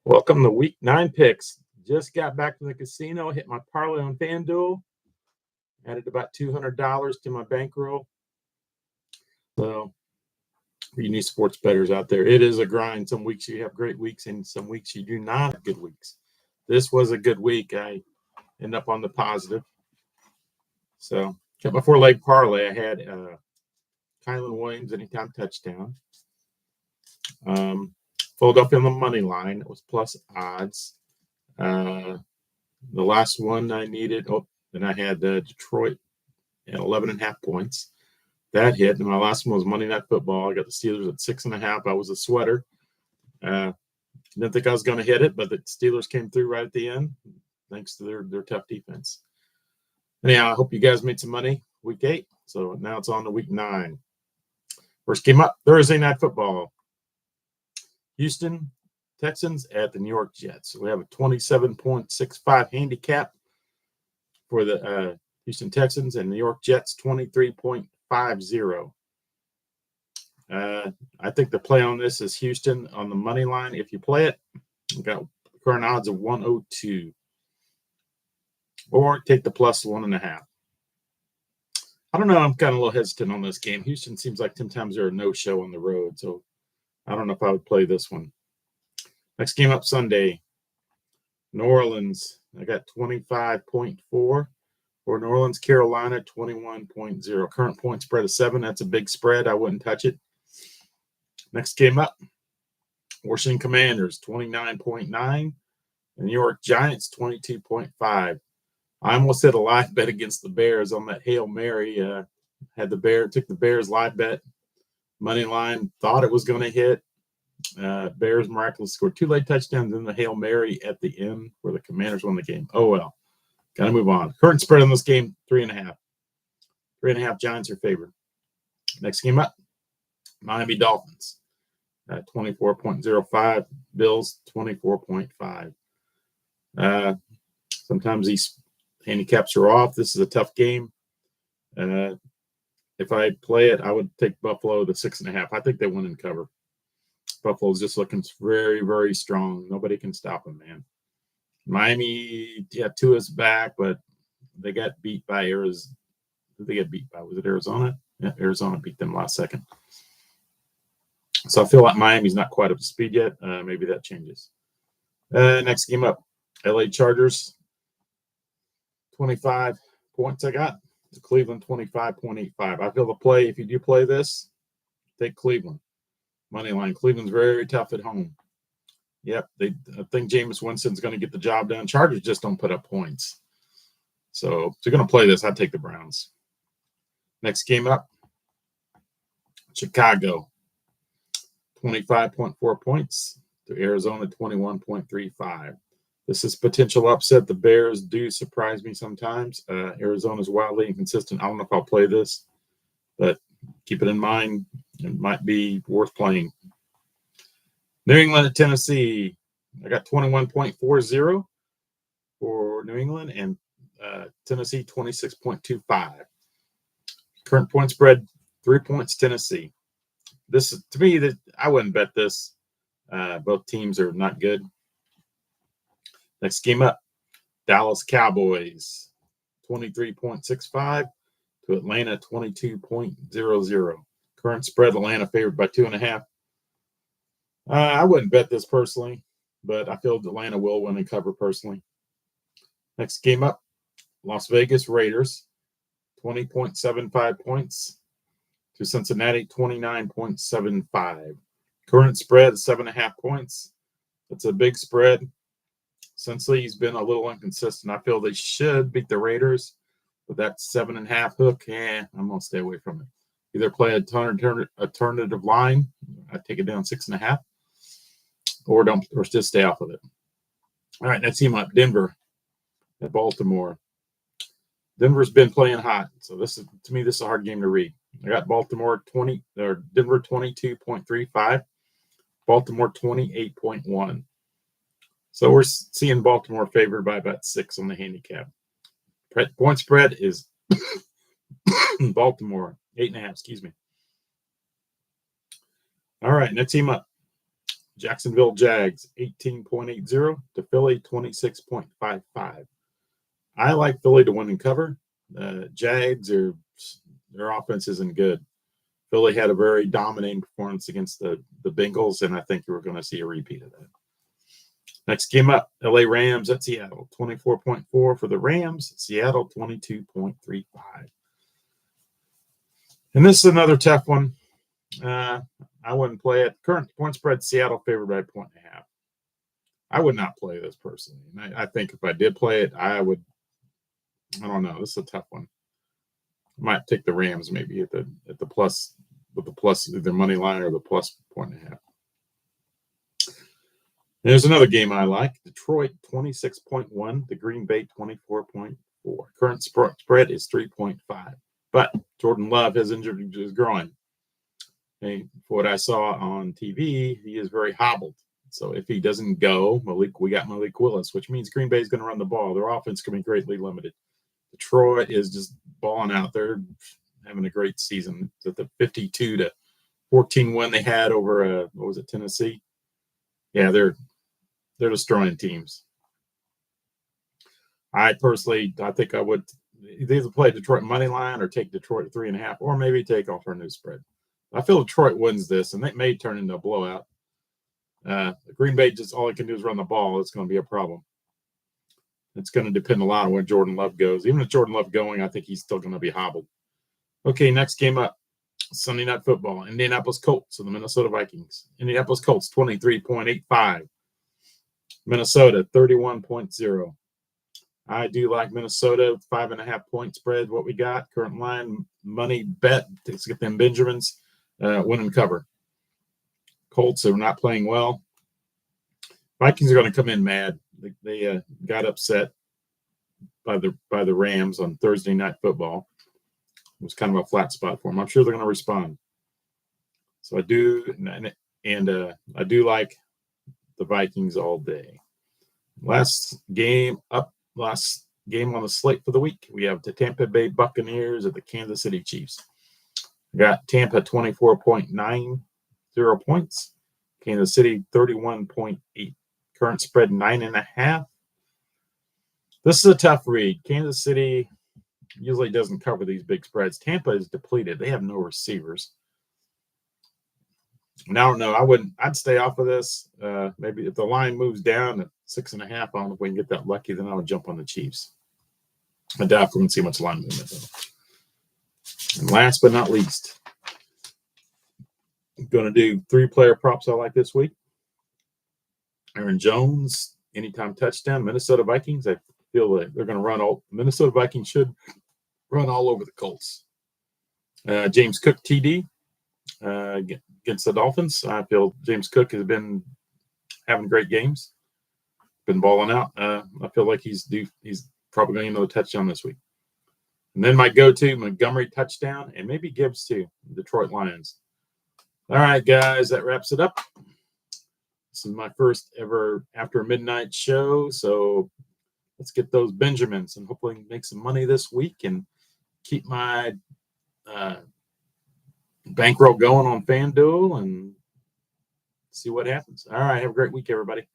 Welcome to week 9 picks. Just got back from the casino, hit my parlay on FanDuel, added about $200 to my bankroll. So, for you new sports bettors out there, it is a grind. Some weeks you have great weeks, and some weeks you do not have good weeks. This was a good week. I end up on the positive. So, got my 4-leg parlay. I had Kylan Williams anytime touchdown. Philadelphia on the money line. It was plus odds. The last one I needed, then I had Detroit at 11.5 points. That hit. And my last one was Monday Night Football. I got the Steelers at 6.5. I was a sweater. Didn't think I was going to hit it, but the Steelers came through right at the end, thanks to their tough defense. Anyhow, I hope you guys made some money week 8. So now it's on to week 9. First game up, Thursday Night Football. Houston Texans at the New York Jets. We have a 27.65 handicap for the Houston Texans, and New York Jets 23.50. I think the play on this is Houston on the money line. If you play it, you've got current odds of 102. Or take the plus 1.5. I don't know. I'm kind of a little hesitant on this game. Houston seems like sometimes they're a no-show on the road, so I don't know if I would play this one. Next game up Sunday, New Orleans. I got 25.4 for New Orleans, Carolina 21.0. Current point spread of 7. That's a big spread. I wouldn't touch it. Next game up, Washington Commanders 29.9. The New York Giants 22.5. I almost hit a live bet against the Bears on that Hail Mary. Took the Bears live bet. Money line, thought it was going to hit. Bears miraculously scored 2 late touchdowns in the Hail Mary at the end where the Commanders won the game. Oh, well. Got to move on. Current spread on this game, 3.5. 3.5 Giants are favored. Next game up, Miami Dolphins. 24.05. Bills, 24.5. Sometimes these handicaps are off. This is a tough game. If I play it, I would take Buffalo to 6.5. I think they win and cover. Buffalo's just looking very, very strong. Nobody can stop them, man. Miami, Tua's back, but they got beat by Arizona. Who did they get beat by? Was it Arizona? Yeah, Arizona beat them last second. So I feel like Miami's not quite up to speed yet. Maybe that changes. Next game up, LA Chargers, 25 points I got. Cleveland 25.85. I feel the play, if you do play this, take Cleveland. Money line. Cleveland's very tough at home. Yep, I think Jameis Winston's going to get the job done. Chargers just don't put up points. So if you're going to play this, I'd take the Browns. Next game up, Chicago, 25.4 points to Arizona, 21.35. This is potential upset. The Bears do surprise me sometimes. Arizona's wildly inconsistent. I don't know if I'll play this, but keep it in mind. It might be worth playing. New England at Tennessee. I got 21.40 for New England and Tennessee 26.25. Current point spread, 3 points Tennessee. This is, to me, that I wouldn't bet this. Both teams are not good. Next game up, Dallas Cowboys, 23.65 to Atlanta, 22.00. Current spread, Atlanta favored by 2.5. I wouldn't bet this personally, but I feel Atlanta will win and cover personally. Next game up, Las Vegas Raiders, 20.75 points to Cincinnati, 29.75. Current spread, 7.5 points. That's a big spread. Cincinnati's he's been a little inconsistent. I feel they should beat the Raiders, but that 7.5 hook, I'm going to stay away from it. Either play a alternative line, I take it down 6.5, or just stay off of it. All right, next team up, Denver at Baltimore. Denver's been playing hot, so this is a hard game to read. I got Denver 22.35, Baltimore 28.1. So we're seeing Baltimore favored by about 6 on the handicap. Point spread is Baltimore 8.5. Excuse me. All right, next team up, Jacksonville Jags 18.80 to Philly 26.55. I like Philly to win and cover. Jags their offense isn't good. Philly had a very dominating performance against the Bengals, and I think you were going to see a repeat of that. Next game up, LA Rams at Seattle, 24.4 for the Rams. Seattle 22.35. And this is another tough one. I wouldn't play it. Current point spread, Seattle favored by 1.5. I would not play this personally. And I think if I did play it, I would. I don't know. This is a tough one. I might take the Rams maybe at the plus with the plus either money line or the plus 1.5. There's another game I like. Detroit 26.1, the Green Bay 24.4. Current spread is 3.5. But Jordan Love has injured his groin. And for what I saw on TV, he is very hobbled. So if he doesn't go, we got Malik Willis, which means Green Bay is going to run the ball. Their offense can be greatly limited. Detroit is just balling out. They're having a great season. The 52-14 win they had over what was it, Tennessee? Yeah, they're destroying teams. I think I would either play Detroit money line or take Detroit at 3.5, or maybe take alternative spread. I feel Detroit wins this, and it may turn into a blowout. Green Bay just all it can do is run the ball. It's going to be a problem. It's going to depend a lot on where Jordan Love goes. Even if Jordan Love going, I think he's still going to be hobbled. Okay, next game up. Sunday Night Football. Indianapolis Colts and the Minnesota Vikings. Indianapolis Colts 23.85. Minnesota 31.0. I do like Minnesota 5.5 point spread. What we got current line money bet. Let's get them Benjamins win and cover. Colts are not playing well. Vikings are going to come in mad. They got upset by the Rams on Thursday Night Football. It was kind of a flat spot for them. I'm sure they're going to respond. So I do, and I do like the Vikings all day. Last game on the slate for the week, we have the Tampa Bay Buccaneers at the Kansas City Chiefs. We got Tampa 24.90 points, Kansas City 31.8. Current spread 9.5. This is a tough read. Kansas City usually doesn't cover these big spreads. Tampa is depleted. They have no receivers. And I don't know. I'd stay off of this. Maybe if the line moves down at 6.5, I don't know if we can get that lucky, then I would jump on the Chiefs. I doubt if we can see much line movement, though. And last but not least, I'm going to do 3-player props I like this week. Aaron Jones, anytime touchdown. Minnesota Vikings, I feel like they're going to run all. Minnesota Vikings should run all over the Colts. James Cook TD against the Dolphins. I feel James Cook has been having great games, been balling out. I feel like he's probably going to get another touchdown this week. And then my go-to, Montgomery touchdown, and maybe Gibbs too, Detroit Lions. All right, guys, that wraps it up. This is my first ever after midnight show, so let's get those Benjamins and hopefully make some money this week and keep my bankroll going on FanDuel and see what happens. All right, have a great week, everybody.